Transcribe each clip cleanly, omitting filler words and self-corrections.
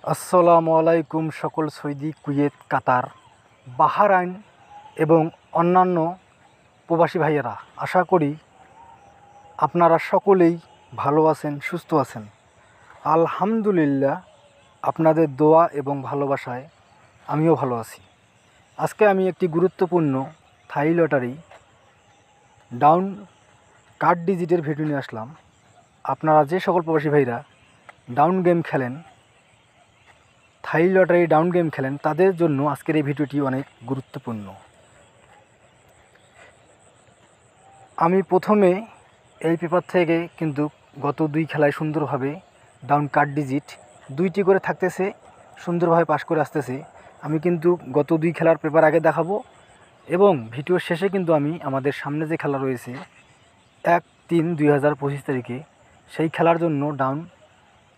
আসসালামু আলাইকুম সকল সৌদি, কুয়েত, কাতার, বাহরাইন এবং অন্যান্য প্রবাসী ভাইয়েরা। আশা করি আপনারা সকলেই ভালো আছেন, সুস্থ আছেন। আলহামদুলিল্লাহ, আপনাদের দোয়া এবং ভালোবাসায় আমিও ভালো আছি। আজকে আমি একটি গুরুত্বপূর্ণ থাই লটারি ডাউন কার্ড ডিজিটের ভিডিও নিয়ে আসলাম। আপনারা যে সকল প্রবাসী ভাইরা ডাউন গেম খেলেন, থাই লটারি ডাউন গেম খেলেন, তাদের জন্য আজকের এই ভিডিওটি অনেক গুরুত্বপূর্ণ। আমি প্রথমে এই পেপার থেকে কিন্তু গত দুই খেলায় সুন্দরভাবে ডাউন কার্ড ডিজিট দুইটি করে থাকতেছে, সুন্দরভাবে পাস করে আসতেছে। আমি কিন্তু গত দুই খেলার পেপার আগে দেখাবো এবং ভিডিওর শেষে কিন্তু আমি আমাদের সামনে যে খেলা রয়েছে 1/3/2025 তারিখে, সেই খেলার জন্য ডাউন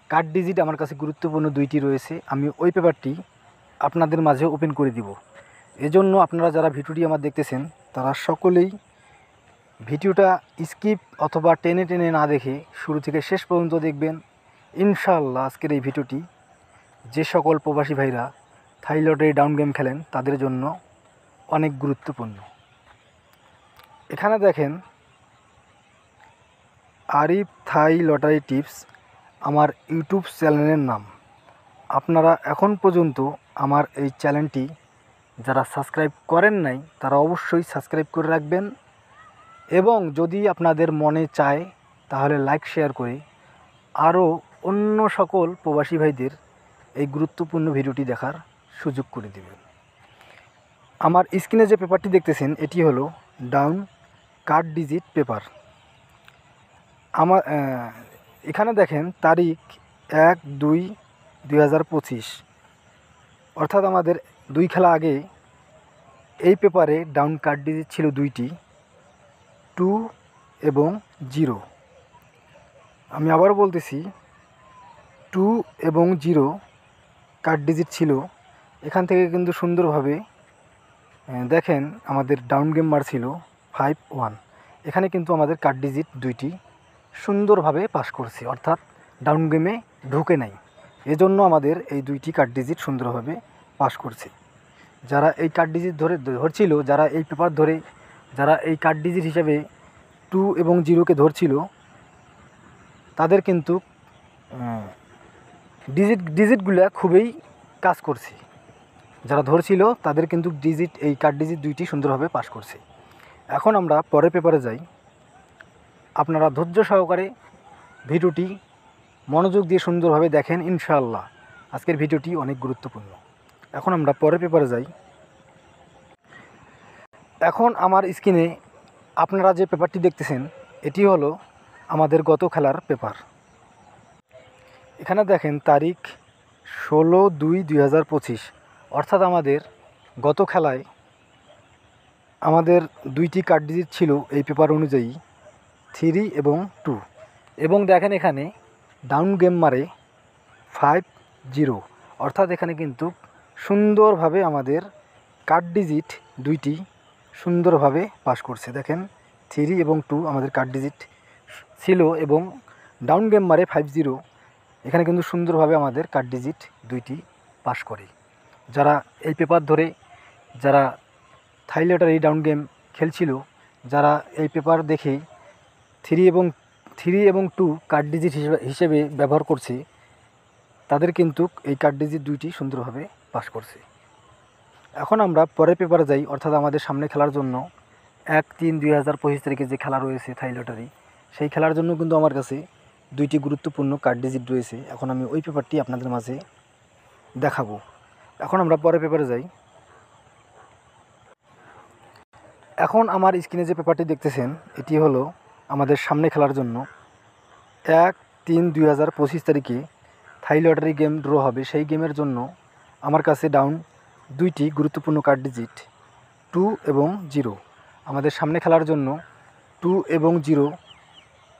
কার্ড ডিজিট আমার কাছে গুরুত্বপূর্ণ দুইটি রয়েছে। আমি ওই পেপারটি আপনাদের মাঝে ওপেন করে দিব। এজন্য আপনারা যারা ভিডিওটি আমার দেখতেছেন তারা সকলেই ভিডিওটা স্কিপ অথবা টেনে টেনে না দেখে শুরু থেকে শেষ পর্যন্ত দেখবেন। ইনশাআল্লাহ আজকের এই ভিডিওটি যে সকল প্রবাসী ভাইরা থাই লটারি ডাউন গেম খেলেন তাদের জন্য অনেক গুরুত্বপূর্ণ। এখানে দেখেন আরিফ থাই লটারি টিপস আমার ইউটিউব চ্যানেলের নাম। আপনারা এখন পর্যন্ত আমার এই চ্যানেলটি যারা সাবস্ক্রাইব করেন নাই তারা অবশ্যই সাবস্ক্রাইব করে রাখবেন এবং যদি আপনাদের মনে চায় তাহলে লাইক শেয়ার করে আরও অন্য সকল প্রবাসী ভাইদের এই গুরুত্বপূর্ণ ভিডিওটি দেখার সুযোগ করে দেবেন। আমার স্ক্রিনে যে পেপারটি দেখতেছেন এটি হলো ডাউন কার্ড ডিজিট পেপার। আমার এখানে দেখেন তারিখ 1/2/2025, অর্থাৎ আমাদের দুই খেলা আগে এই পেপারে ডাউন কার্ড ডিজিট ছিল দুইটি, 2 এবং 0। আমি আবার বলতেছি 2 এবং 0 কার্ড ডিজিট ছিল। এখান থেকে কিন্তু সুন্দরভাবে দেখেন আমাদের ডাউন গেম মার ছিল 5-1। এখানে কিন্তু আমাদের কার্ড ডিজিট দুইটি সুন্দরভাবে পাস করছে, অর্থাৎ ডাউন গেমে ঢুকে নাই। এজন্য আমাদের এই দুইটি কার্ড ডিজিট সুন্দরভাবে পাস করছে। যারা এই কার্ড ডিজিট ধরছিল, যারা এই পেপার ধরে যারা এই কার্ড ডিজিট হিসেবে 2 এবং 0কে ধরছিল, তাদের কিন্তু ডিজিটগুলো খুবই কাজ করছে। যারা ধরছিল তাদের কিন্তু এই কার্ড ডিজিট দুইটি সুন্দরভাবে পাস করছে। এখন আমরা পরের পেপারে যাই। আপনারা ধৈর্য সহকারে ভিডিওটি মনোযোগ দিয়ে সুন্দরভাবে দেখেন। ইনশাআল্লাহ আজকের ভিডিওটি অনেক গুরুত্বপূর্ণ। এখন আমরা পরের পেপারে যাই। এখন আমার স্ক্রিনে আপনারা যে পেপারটি দেখতেছেন এটি হলো আমাদের গত খেলার পেপার। এখানে দেখেন তারিখ 16/2/2025, অর্থাৎ আমাদের গত খেলায় আমাদের দুইটি কার্ড ডিজিট ছিল এই পেপার অনুযায়ী 3 এবং 2, এবং দেখেন এখানে ডাউন গেম মারে 5-0, অর্থাৎ এখানে কিন্তু সুন্দরভাবে আমাদের কার্ড ডিজিট দুইটি সুন্দরভাবে পাস করছে। দেখেন 3 এবং 2 আমাদের কার্ড ডিজিট ছিল এবং ডাউন গেম মারে 5-0। এখানে কিন্তু সুন্দরভাবে আমাদের কার্ড ডিজিট দুইটি পাস করে। যারা এই পেপার ধরে যারা থাই লটারি ডাউন গেম খেলছিল, যারা এই পেপার দেখে 3 এবং 2 কার্ড ডিজিট হিসেবে ব্যবহার করছে, তাদের কিন্তু এই কার্ড ডিজিট দুইটি সুন্দরভাবে পাস করছে। এখন আমরা পরের পেপারে যাই, অর্থাৎ আমাদের সামনে খেলার জন্য 1/3/2025 তারিখে যে খেলা রয়েছে থাই লটারি, সেই খেলার জন্য কিন্তু আমার কাছে দুইটি গুরুত্বপূর্ণ কার্ড ডিজিট রয়েছে। এখন আমি ওই পেপারটি আপনাদের মাঝে দেখাবো। এখন আমরা পরের পেপারে যাই। এখন আমার স্ক্রিনে যে পেপারটি দেখতেছেন এটি হলো আমাদের সামনে খেলার জন্য 1/3/2025 তারিখে থাই লটারি গেম ড্র হবে। সেই গেমের জন্য আমার কাছে ডাউন দুইটি গুরুত্বপূর্ণ কার্ড ডিজিট 2 এবং 0। আমাদের সামনে খেলার জন্য 2 এবং 0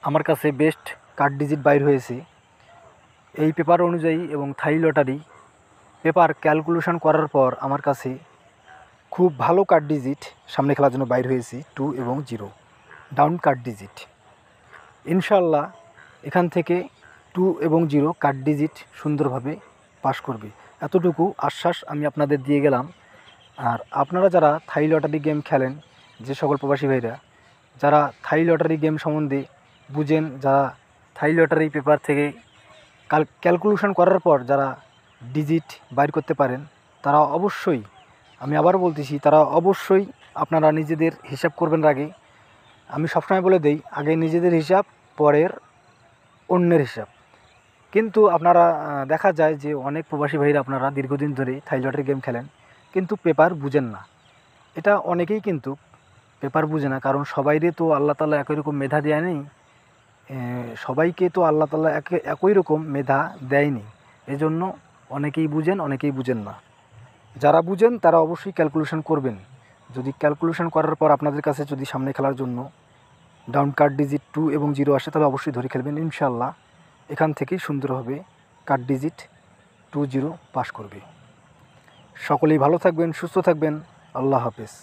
আমার কাছে বেস্ট কার্ড ডিজিট বাইর হয়েছে এই পেপার অনুযায়ী, এবং থাই লটারি পেপার ক্যালকুলেশন করার পর আমার কাছে খুব ভালো কার্ড ডিজিট সামনে খেলার জন্য বাইর হয়েছে 2 এবং 0 ডাউন কার্ড ডিজিট। ইনশাআল্লাহ এখান থেকে 2 এবং 0 কার্ড ডিজিট সুন্দরভাবে পাস করবে, এতটুকু আশ্বাস আমি আপনাদের দিয়ে গেলাম। আর আপনারা যারা থাই লটারি গেম খেলেন, যে সকল প্রবাসী ভাইরা যারা থাই লটারি গেম সম্বন্ধে বুঝেন, যারা থাই লটারি পেপার থেকে ক্যালকুলেশন করার পর যারা ডিজিট বাইর করতে পারেন, তারা অবশ্যই, আমি আবার বলতেছি, তারা অবশ্যই আপনারা নিজেদের হিসাব করবেন আগে। আমি সবসময় বলে দেই, আগে নিজেদের হিসাব, পরের অন্যের হিসাব। কিন্তু আপনারা দেখা যায় যে অনেক প্রবাসী ভাইরা আপনারা দীর্ঘদিন ধরে থাই লটারি গেম খেলেন, কিন্তু পেপার বুঝেন না। এটা অনেকেই কিন্তু পেপার বুঝে না, কারণ সবাইরে তো আল্লাহ তাআলা একই রকম মেধা দেয় নেই। সবাইকে তো আল্লাহ তাআলা একই রকম মেধা দেয়নি। এজন্য অনেকেই বুঝেন, অনেকেই বুঝেন না। যারা বুঝেন তারা অবশ্যই ক্যালকুলেশন করবেন। যদি ক্যালকুলেশন করার পর আপনাদের কাছে যদি সামনে খেলার জন্য ডাউন কার্ড ডিজিট 2 এবং 0 আসে, তাহলে অবশ্যই ধরে খেলবেন। ইনশাআল্লাহ এখান থেকেই সুন্দরভাবে কার্ড ডিজিট 2 0 পাস করবে। সকলেই ভালো থাকবেন, সুস্থ থাকবেন। আল্লাহ হাফেজ।